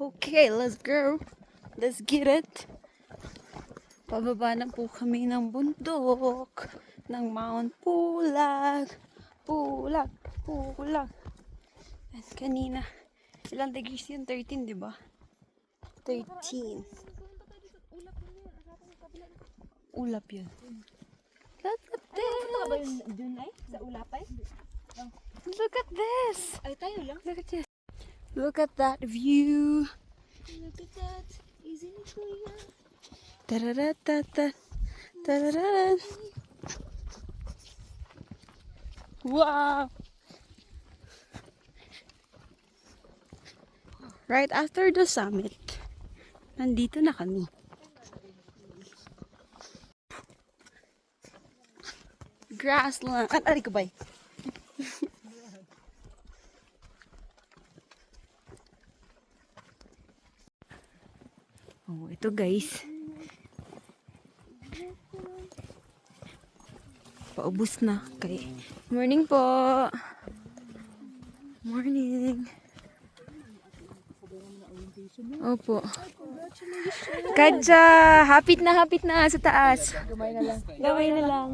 Okay, let's go. Let's get it. Pababa na po kami ng bundok ng Mount Pulag. Pulag, Pulag. At kanina, ilang degrees yun? 13, di ba? 13. Ulap yun. Look at this. Dun ay? Sa ulapay? Look at this. Ay, tayo lang. Look at this. Look at that view. Look at that. Isn't it kuya? Tararatata. Tararat. Wow. Right after the summit, nandito na kami. Grassland. Aray ko ba? Oh, ito guys. Paubos na kay. Morning po. Morning. Opo. Kadja, hapit na sa taas. Gamay na lang. Gamay na lang.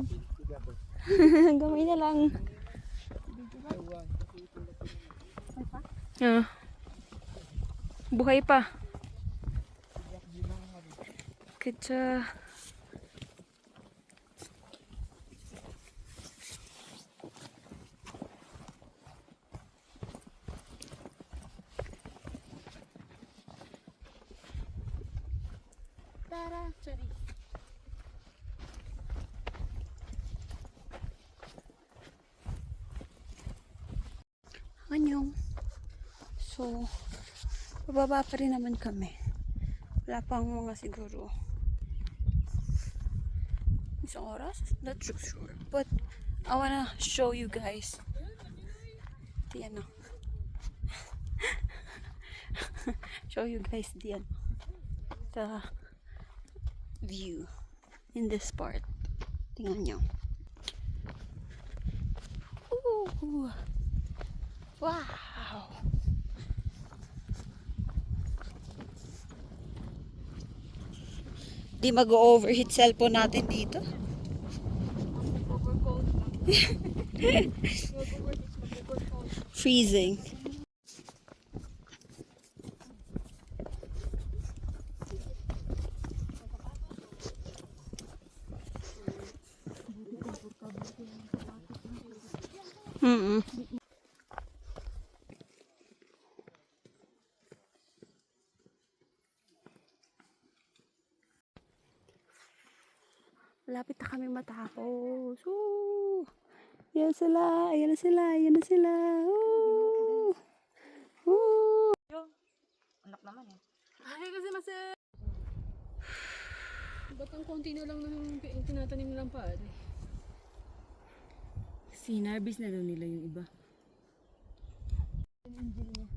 Gamay na lang. Buhay pa. Kadja. Tara, sorry. Anyong. So, bababa pa rin naman kami. Wala pang mga siguro isang oras? Not too sure. But, I wanna show you guys. Diyan na. Show you guys diyan. The view in this part. Tingnan nyo. Ooh. Wow! Di mag-overheat cellphone natin dito. Freezing. Malapit na kami matapos. Woo! Ayan sila, ayan na sila, ayan na sila. Woo! Woo! Anak naman eh. Ay, kasi ba't ang konti na lang ng tinatanim nilang pa eh? Sinarbis na daw nila yung iba. Ang angel niya.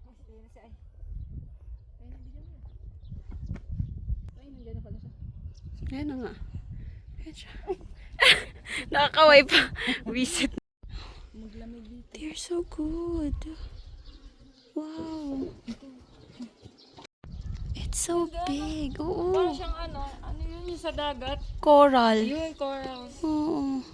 Ayun na siya ay. Ayun, nandiyan na. Ay, nandiyan na pala siya. Ayan na nga. Ayan siya. Nakakaway pa. Visit. Maglamig dito. They're so good. Wow. It's so big. Oo. Parang siyang ano yun yung sa dagat? Coral. Yun, coral. Oo.